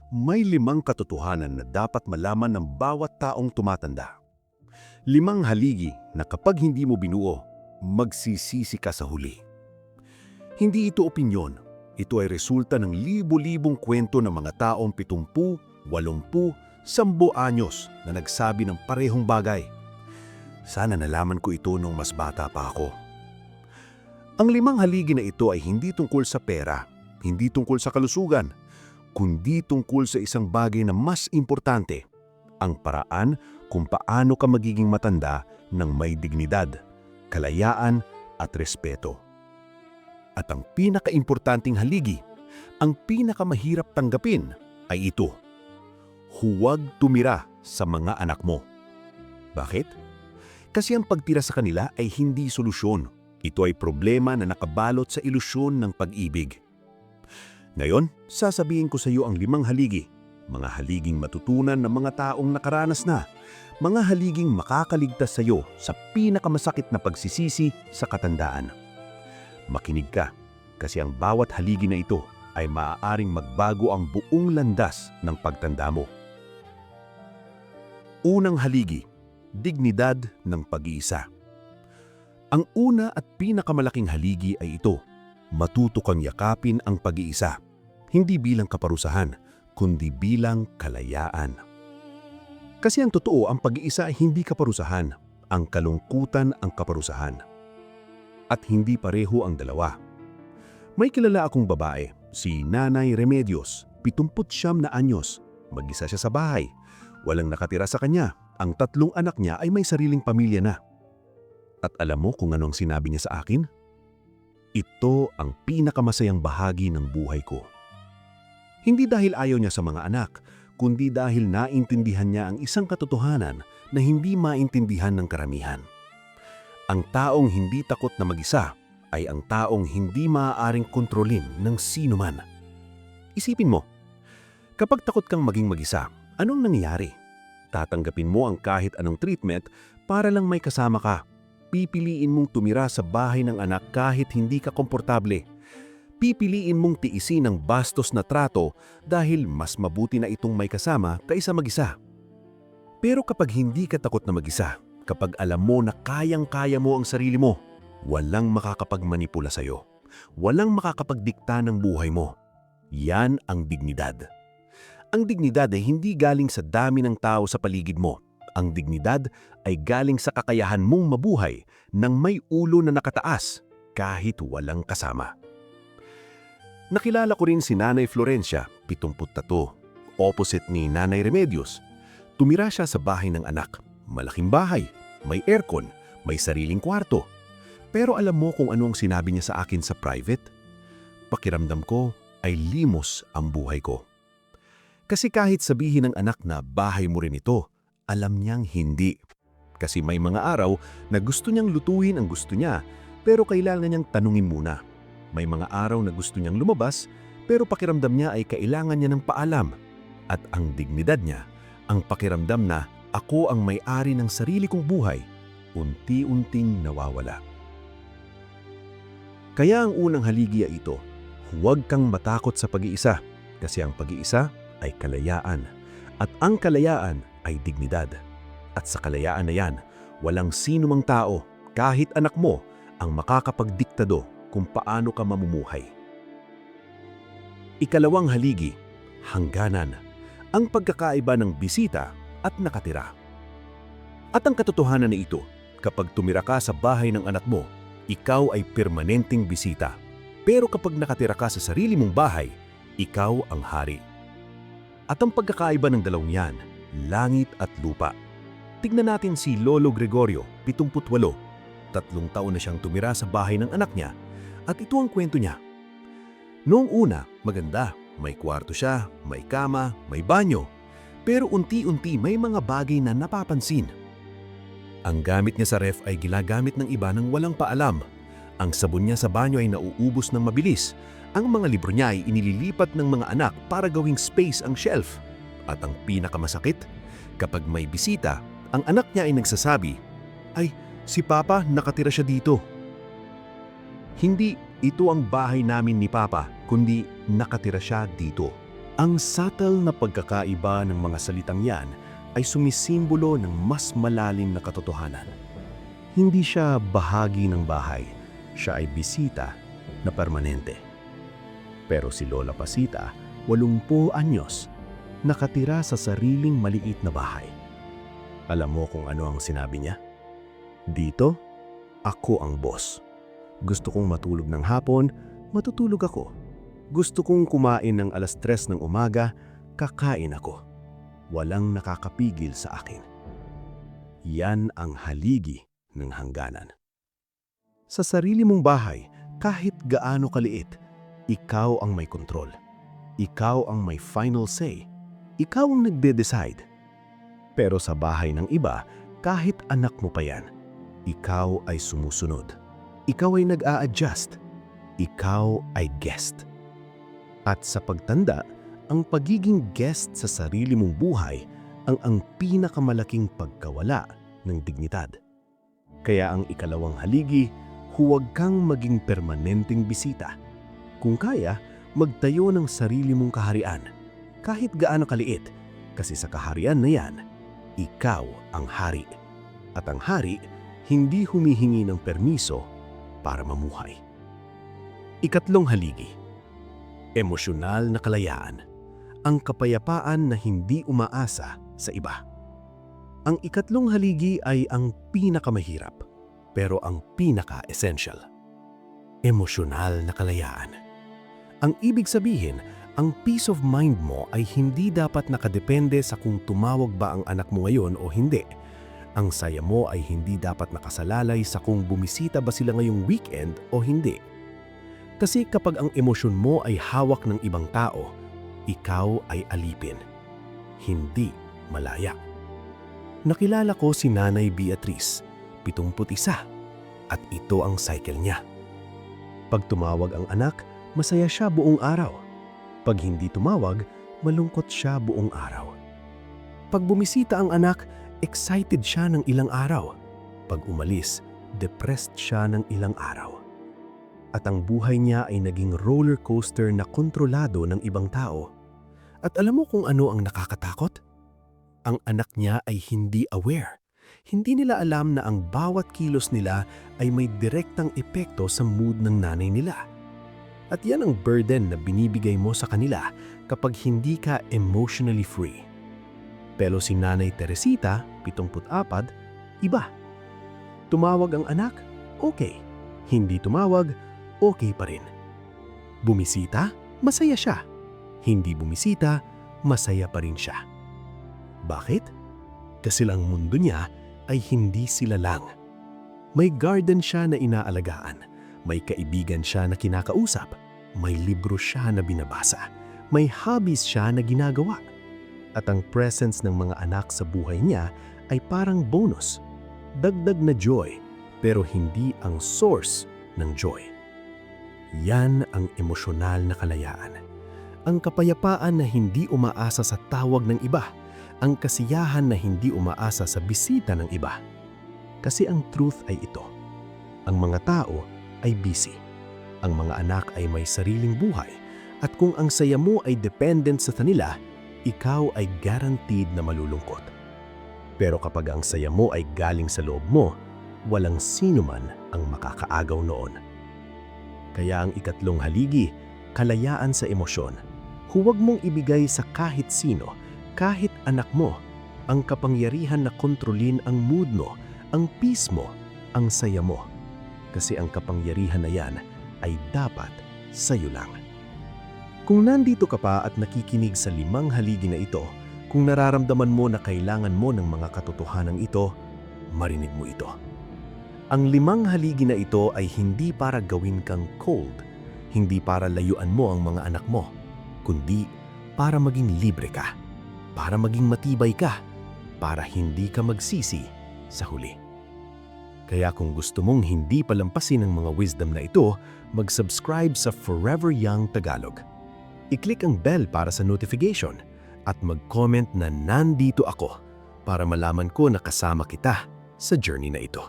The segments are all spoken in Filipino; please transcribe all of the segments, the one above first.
May 5 katotohanan na dapat malaman ng bawat taong tumatanda. 5 haligi na kapag hindi mo binuo, magsisisi ka sa huli. Hindi ito opinyon. Ito ay resulta ng libo-libong kwento ng mga taong 70, 80, 10 anyos na nagsabi ng parehong bagay. Sana nalaman ko ito nung mas bata pa ako. Ang 5 haligi na ito ay hindi tungkol sa pera, hindi tungkol sa kalusugan, kundi tungkol sa isang bagay na mas importante, ang paraan kung paano ka magiging matanda ng may dignidad, kalayaan at respeto. At ang pinakaimportanteng haligi, ang pinakamahirap tanggapin ay ito: huwag tumira sa mga anak mo. Bakit? Kasi ang pagtira sa kanila ay hindi solusyon. Ito ay problema na nakabalot sa ilusyon ng pag-ibig. Ngayon, sasabihin ko sa iyo ang 5 haligi, mga haliging matutunan ng mga taong nakaranas na, mga haliging makakaligtas sa iyo sa pinakamasakit na pagsisisi sa katandaan. Makinig ka, kasi ang bawat haligi na ito ay maaaring magbago ang buong landas ng pagtanda mo. Unang haligi, dignidad ng pag-iisa. Ang una at pinakamalaking haligi ay ito: matuto kang yakapin ang pag-iisa, hindi bilang kaparusahan, kundi bilang kalayaan. Kasi ang totoo, ang pag-iisa ay hindi kaparusahan, ang kalungkutan ang kaparusahan. At hindi pareho ang dalawa. May kilala akong babae, si Nanay Remedios, 79 na anyos, mag-isa siya sa bahay, walang nakatira sa kanya, ang 3 anak niya ay may sariling pamilya na. At alam mo kung ano ang sinabi niya sa akin? Ito ang pinakamasayang bahagi ng buhay ko. Hindi dahil ayaw niya sa mga anak, kundi dahil naintindihan niya ang isang katotohanan na hindi maintindihan ng karamihan. Ang taong hindi takot na mag-isa ay ang taong hindi maaaring kontrolin ng sino man. Isipin mo, kapag takot kang maging mag-isa, anong nangyayari? Tatanggapin mo ang kahit anong treatment para lang may kasama ka. Pipiliin mong tumira sa bahay ng anak kahit hindi ka komportable. Pipiliin mong tiisin ang bastos na trato dahil mas mabuti na itong may kasama kaysa mag-isa. Pero kapag hindi ka takot na mag-isa, kapag alam mo na kayang-kaya mo ang sarili mo, walang makakapagmanipula sa'yo. Walang makakapagdikta ng buhay mo. Yan ang dignidad. Ang dignidad ay hindi galing sa dami ng tao sa paligid mo. Ang dignidad ay galing sa kakayahan mong mabuhay ng may ulo na nakataas kahit walang kasama. Nakilala ko rin si Nanay Florencia, 73, opposite ni Nanay Remedios. Tumira siya sa bahay ng anak. Malaking bahay, may aircon, may sariling kwarto. Pero alam mo kung ano ang sinabi niya sa akin sa private? Pakiramdam ko ay limos ang buhay ko. Kasi kahit sabihin ng anak na bahay mo rin ito, alam niyang hindi. Kasi may mga araw na gusto niyang lutuin ang gusto niya, pero kailangan niyang tanungin muna. May mga araw na gusto niyang lumabas, pero pakiramdam niya ay kailangan niya ng paalam. At ang dignidad niya, ang pakiramdam na ako ang may-ari ng sarili kong buhay, unti-unting nawawala. Kaya ang unang haligi ay ito: huwag kang matakot sa pag-iisa, kasi ang pag-iisa ay kalayaan, at ang kalayaan ay dignidad. At sa kalayaan na yan, walang sino mang tao, kahit anak mo, ang makakapagdiktado kung paano ka mamumuhay. Ikalawang haligi, hangganan, ang pagkakaiba ng bisita at nakatira. At ang katotohanan na ito, kapag tumira ka sa bahay ng anak mo, ikaw ay permanenteng bisita. Pero kapag nakatira ka sa sarili mong bahay, ikaw ang hari. At ang pagkakaiba ng dalawang yan, langit at lupa. Tignan natin si Lolo Gregorio, 78. 3 taon na siyang tumira sa bahay ng anak niya, at ito ang kwento niya. Noong una, maganda. May kwarto siya, may kama, may banyo. Pero unti-unti may mga bagay na napapansin. Ang gamit niya sa ref ay ginagamit ng iba nang walang paalam. Ang sabon niya sa banyo ay nauubos ng mabilis. Ang mga libro niya ay inililipat ng mga anak para gawing space ang shelf. At ang pinakamasakit, kapag may bisita, ang anak niya ay nagsasabi, "Ay, si Papa, nakatira siya dito." Hindi ito ang bahay namin ni Papa, kundi nakatira siya dito. Ang subtle na pagkakaiba ng mga salitang yan ay sumisimbolo ng mas malalim na katotohanan. Hindi siya bahagi ng bahay, siya ay bisita na permanente. Pero si Lola Pasita, 80 anyos, nakatira sa sariling maliit na bahay. Alam mo kung ano ang sinabi niya? Dito, ako ang boss. Gusto kong matulog ng hapon, matutulog ako. Gusto kong kumain ng 3:00 ng umaga, kakain ako. Walang nakakapigil sa akin. Yan ang haligi ng hangganan. Sa sarili mong bahay, kahit gaano kaliit, ikaw ang may kontrol. Ikaw ang may final say. Ikaw ang nagde-decide. Pero sa bahay ng iba, kahit anak mo pa yan, ikaw ay sumusunod. Ikaw ay nag-a-adjust. Ikaw ay guest. At sa pagtanda, ang pagiging guest sa sarili mong buhay ang pinakamalaking pagkawala ng dignidad. Kaya ang ikalawang haligi, huwag kang maging permanenteng bisita. Kung kaya, magtayo ng sarili mong kaharian, kahit gaano kaliit, kasi sa kaharian na yan, ikaw ang hari. At ang hari, hindi humihingi ng permiso para mamuhay. Ikatlong haligi, emosyonal na kalayaan, ang kapayapaan na hindi umaasa sa iba. Ang ikatlong haligi ay ang pinakamahirap, pero ang pinaka-essential. Emosyonal na kalayaan. Ang ibig sabihin, ang peace of mind mo ay hindi dapat nakadepende sa kung tumawag ba ang anak mo ngayon o hindi. Ang saya mo ay hindi dapat nakasalalay sa kung bumisita ba sila ngayong weekend o hindi. Kasi kapag ang emosyon mo ay hawak ng ibang tao, ikaw ay alipin, hindi malaya. Nakilala ko si Nanay Beatrice, 71, at ito ang cycle niya. Pag tumawag ang anak, masaya siya buong araw. Pag hindi tumawag, malungkot siya buong araw. Pag bumisita ang anak, excited siya ng ilang araw. Pag umalis, depressed siya ng ilang araw. At ang buhay niya ay naging roller coaster na kontrolado ng ibang tao. At alam mo kung ano ang nakakatakot? Ang anak niya ay hindi aware. Hindi nila alam na ang bawat kilos nila ay may direktang epekto sa mood ng nanay nila. At yan ang burden na binibigay mo sa kanila kapag hindi ka emotionally free. Pero si Nanay Teresita, 74, iba. Tumawag ang anak? Okay. Hindi tumawag? Okay pa rin. Bumisita? Masaya siya. Hindi bumisita? Masaya pa rin siya. Bakit? Kasi lang mundo niya ay hindi sila lang. May garden siya na inaalagaan. May kaibigan siya na kinakausap. May libro siya na binabasa. May hobbies siya na ginagawa. At ang presence ng mga anak sa buhay niya ay parang bonus. Dagdag na joy, pero hindi ang source ng joy. Yan ang emosyonal na kalayaan. Ang kapayapaan na hindi umaasa sa tawag ng iba. Ang kasiyahan na hindi umaasa sa bisita ng iba. Kasi ang truth ay ito. Ang mga tao ay busy. Ang mga anak ay may sariling buhay. At kung ang saya mo ay dependent sa kanila, ikaw ay guaranteed na malulungkot. Pero kapag ang saya mo ay galing sa loob mo, walang sino man ang makakaagaw noon. Kaya ang ikatlong haligi, kalayaan sa emosyon. Huwag mong ibigay sa kahit sino, kahit anak mo, ang kapangyarihan na kontrolin ang mood mo, ang peace mo, ang saya mo. Kasi ang kapangyarihan na yan ay dapat sa'yo lang. Kung nandito ka pa at nakikinig sa 5 haligi na ito, kung nararamdaman mo na kailangan mo ng mga katotohanan ito, marinig mo ito. Ang 5 haligi na ito ay hindi para gawin kang cold, hindi para layuan mo ang mga anak mo, kundi para maging libre ka, para maging matibay ka, para hindi ka magsisi sa huli. Kaya kung gusto mong hindi palampasin ang mga wisdom na ito, mag-subscribe sa Forever Young Tagalog. I-click ang bell para sa notification at mag-comment na nandito ako para malaman ko na kasama kita sa journey na ito.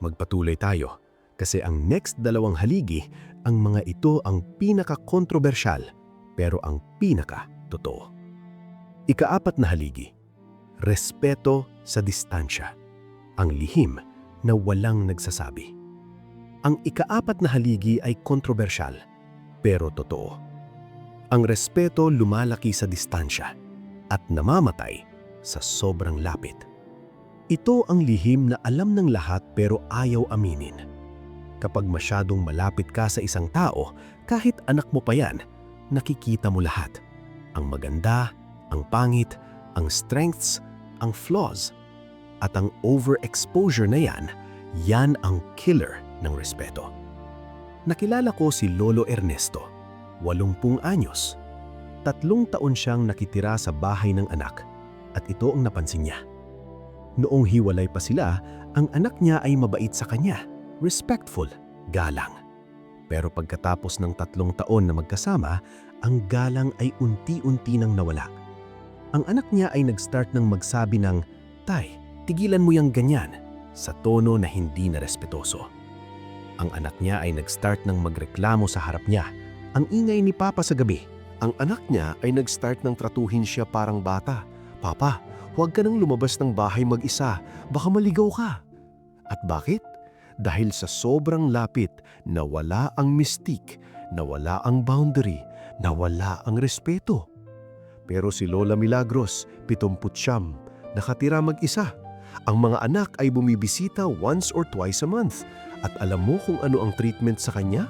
Magpatuloy tayo kasi ang next 2 haligi, ang mga ito ang pinaka-kontrobersyal pero ang pinaka-totoo. Ika-4 na haligi, respeto sa distansya, ang lihim na walang nagsasabi. Ang ika-4 na haligi ay kontrobersyal, pero totoo. Ang respeto lumalaki sa distansya at namamatay sa sobrang lapit. Ito ang lihim na alam ng lahat pero ayaw aminin. Kapag masyadong malapit ka sa isang tao, kahit anak mo pa yan, nakikita mo lahat. Ang maganda, ang pangit, ang strengths, ang flaws. At ang overexposure na yan ang killer ng respeto. Nakilala ko si Lolo Ernesto, 80 anyos. 3 taon siyang nakitira sa bahay ng anak at ito ang napansin niya. Noong hiwalay pa sila, ang anak niya ay mabait sa kanya, respectful, galang. Pero pagkatapos ng 3 taon na magkasama, ang galang ay unti-unti nang nawala. Ang anak niya ay nag-start ng magsabi ng, "Tay, tigilan mo yang ganyan," sa tono na hindi na respetuoso. Ang anak niya ay nag-start ng magreklamo sa harap niya. Ang ingay ni Papa sa gabi. Ang anak niya ay nag-start ng tratuhin siya parang bata. "Papa, huwag ka nang lumabas ng bahay mag-isa, baka maligaw ka." At bakit? Dahil sa sobrang lapit, nawala ang mystique, nawala ang boundary, nawala ang respeto. Pero si Lola Milagros, 79, nakatira mag-isa. Ang mga anak ay bumibisita once or twice a month. At alam mo kung ano ang treatment sa kanya?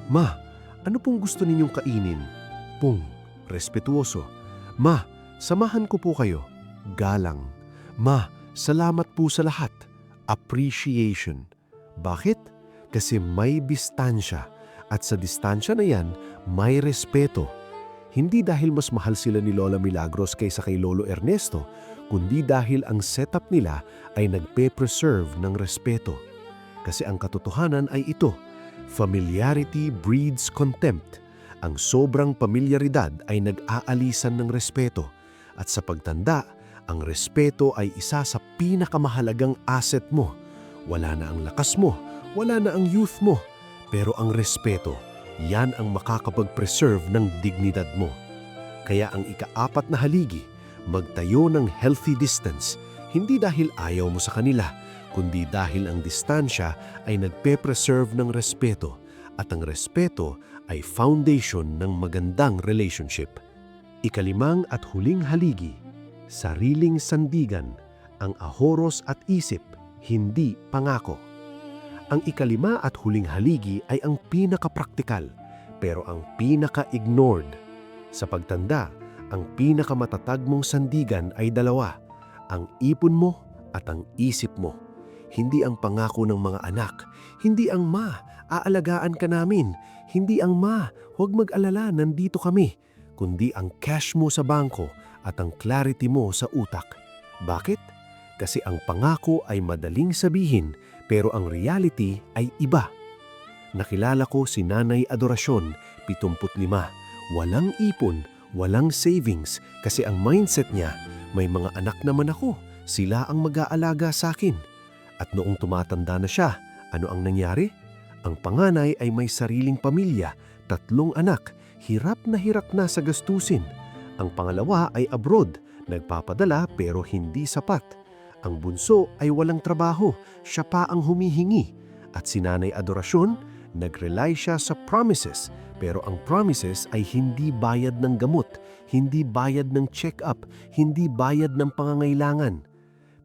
"Ma, ano pong gusto ninyong kainin?" Pung, respetuoso. "Ma, samahan ko po kayo." Galang. "Ma, salamat po sa lahat." Appreciation. Bakit? Kasi may distansya. At sa distansya na yan, may respeto. Hindi dahil mas mahal sila ni Lola Milagros kaysa kay Lolo Ernesto, kundi dahil ang setup nila ay nagpe-preserve ng respeto. Kasi ang katotohanan ay ito, familiarity breeds contempt. Ang sobrang pamilyaridad ay nag-aalisan ng respeto. At sa pagtanda, ang respeto ay isa sa pinakamahalagang asset mo. Wala na ang lakas mo, wala na ang youth mo, pero ang respeto, yan ang makakapag-preserve ng dignidad mo. Kaya ang ika-4 na haligi, magtayo ng healthy distance, hindi dahil ayaw mo sa kanila, kundi dahil ang distansya ay nagpe-preserve ng respeto at ang respeto ay foundation ng magandang relationship. Ika-5 at huling haligi, sariling sandigan, ang ahoros at isip, hindi pangako. Ang ika-5 at huling haligi ay ang pinaka-praktikal, pero ang pinaka-ignored. Sa pagtanda, ang pinakamatatag mong sandigan ay 2, ang ipon mo at ang isip mo. Hindi ang pangako ng mga anak, hindi ang "Ma, aalagaan ka namin," hindi ang "Ma, huwag mag-alala, nandito kami," kundi ang cash mo sa bangko at ang clarity mo sa utak. Bakit? Kasi ang pangako ay madaling sabihin, pero ang reality ay iba. Nakilala ko si Nanay Adoracion, 75, walang ipon, walang savings, kasi ang mindset niya, may mga anak naman ako, sila ang mag-aalaga sa akin. At noong tumatanda na siya, ano ang nangyari? Ang panganay ay may sariling pamilya, 3 anak, hirap na sa gastusin. Ang pangalawa ay abroad, nagpapadala pero hindi sapat. Ang bunso ay walang trabaho, siya pa ang humihingi. At si Nanay Adoracion, nag-rely siya sa promises, pero ang promises ay hindi bayad ng gamot, hindi bayad ng check-up, hindi bayad ng pangangailangan.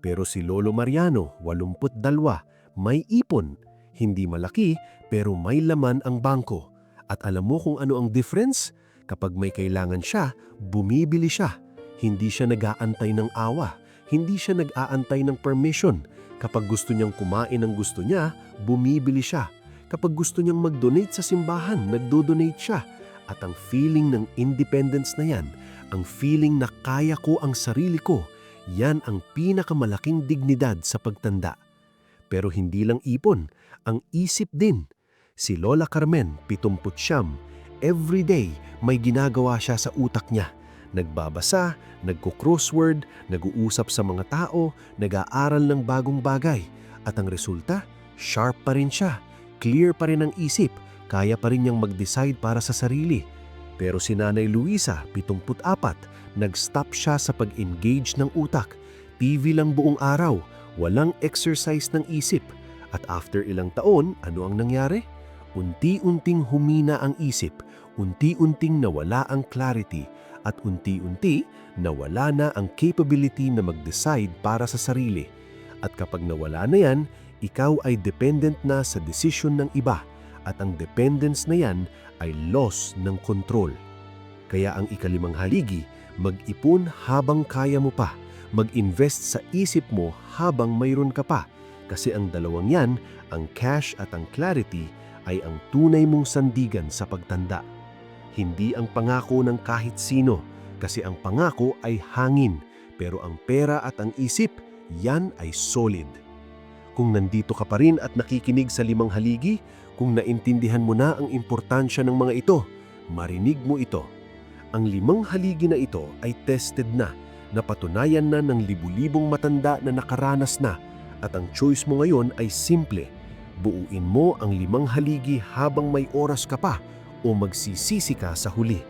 Pero si Lolo Mariano, 82, may ipon, hindi malaki pero may laman ang bangko. At alam mo kung ano ang difference? Kapag may kailangan siya, bumibili siya. Hindi siya nag-aantay ng awa. Hindi siya nag-aantay ng permission. Kapag gusto niyang kumain ng gusto niya, bumibili siya. Kapag gusto niyang mag-donate sa simbahan, nagdo-donate siya. At ang feeling ng independence na yan, ang feeling na kaya ko ang sarili ko, yan ang pinakamalaking dignidad sa pagtanda. Pero hindi lang ipon, ang isip din. Si Lola Carmen, 70, everyday may ginagawa siya sa utak niya. Nagbabasa, nagko-crossword, nag-uusap sa mga tao, nag-aaral ng bagong bagay. At ang resulta, sharp pa rin siya, clear pa rin ang isip, kaya pa rin niyang mag-decide para sa sarili. Pero si Nanay Luisa, 74, nag-stop siya sa pag-engage ng utak. TV lang buong araw, walang exercise ng isip. At after ilang taon, ano ang nangyari? Unti-unting humina ang isip, unti-unting nawala ang clarity, at unti-unti nawala na ang capability na mag-decide para sa sarili. At kapag nawala na yan, ikaw ay dependent na sa desisyon ng iba, at ang dependence na yan ay loss ng control. Kaya ang ikalimang haligi, mag-ipon habang kaya mo pa, mag-invest sa isip mo habang mayroon ka pa, kasi ang dalawang yan, ang cash at ang clarity, ay ang tunay mong sandigan sa pagtanda. Hindi ang pangako ng kahit sino, kasi ang pangako ay hangin, pero ang pera at ang isip, yan ay solid. Kung nandito ka pa rin at nakikinig sa limang haligi, kung naintindihan mo na ang importansya ng mga ito, marinig mo ito. Ang limang haligi na ito ay tested na, napatunayan na ng libu-libong matanda na nakaranas na, at ang choice mo ngayon ay simple. Buuin mo ang limang haligi habang may oras ka pa o magsisisi ka sa huli.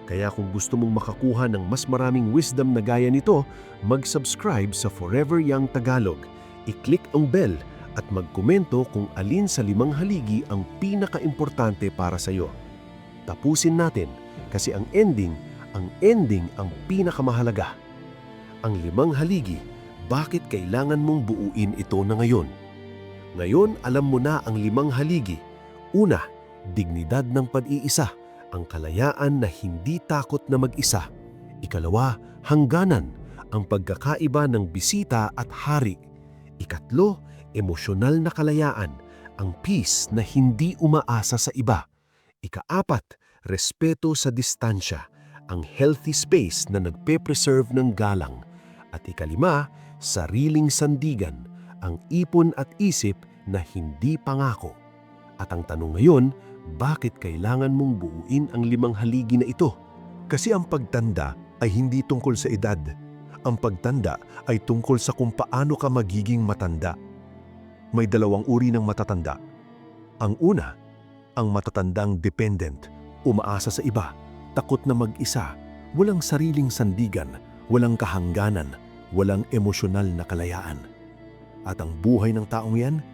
Kaya kung gusto mong makakuha ng mas maraming wisdom na gaya nito, mag-subscribe sa Forever Young Tagalog. I-click ang bell at magkomento kung alin sa limang haligi ang pinaka-importante para sa iyo. Tapusin natin kasi ang ending ang pinakamahalaga. Ang limang haligi, bakit kailangan mong buuin ito na ngayon? Ngayon, alam mo na ang limang haligi. Una, dignidad ng pag-iisa, ang kalayaan na hindi takot na mag-isa. Ikalawa, hangganan, ang pagkakaiba ng bisita at hari. Ikatlo, emosyonal na kalayaan, ang peace na hindi umaasa sa iba. Ikaapat, respeto sa distansya, ang healthy space na nagpe-preserve ng galang. At ikalima, sariling sandigan, ang ipon at isip na hindi pangako. At ang tanong ngayon, bakit kailangan mong buuin ang limang haligi na ito? Kasi ang pagtanda ay hindi tungkol sa edad. Ang pagtanda ay tungkol sa kung paano ka magiging matanda. May dalawang uri ng matatanda. Ang una, ang matatandang dependent, umaasa sa iba, takot na mag-isa, walang sariling sandigan, walang kahangganan, walang emosyonal na kalayaan. At ang buhay ng taong yan,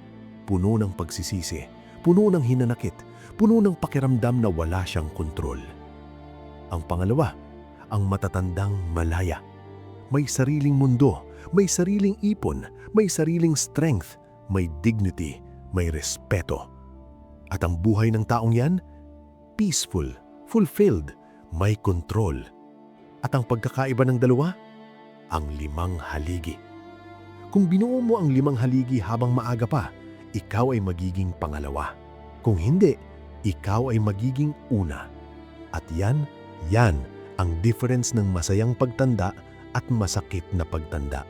puno ng pagsisisi, puno ng hinanakit, puno ng pakiramdam na wala siyang kontrol. Ang pangalawa, ang matatandang malaya. May sariling mundo, may sariling ipon, may sariling strength, may dignity, may respeto. At ang buhay ng taong yan, peaceful, fulfilled, may control. At ang pagkakaiba ng dalawa, ang limang haligi. Kung binuo mo ang limang haligi habang maaga pa, ikaw ay magiging pangalawa. Kung hindi, ikaw ay magiging una. At yan ang difference ng masayang pagtanda at masakit na pagtanda.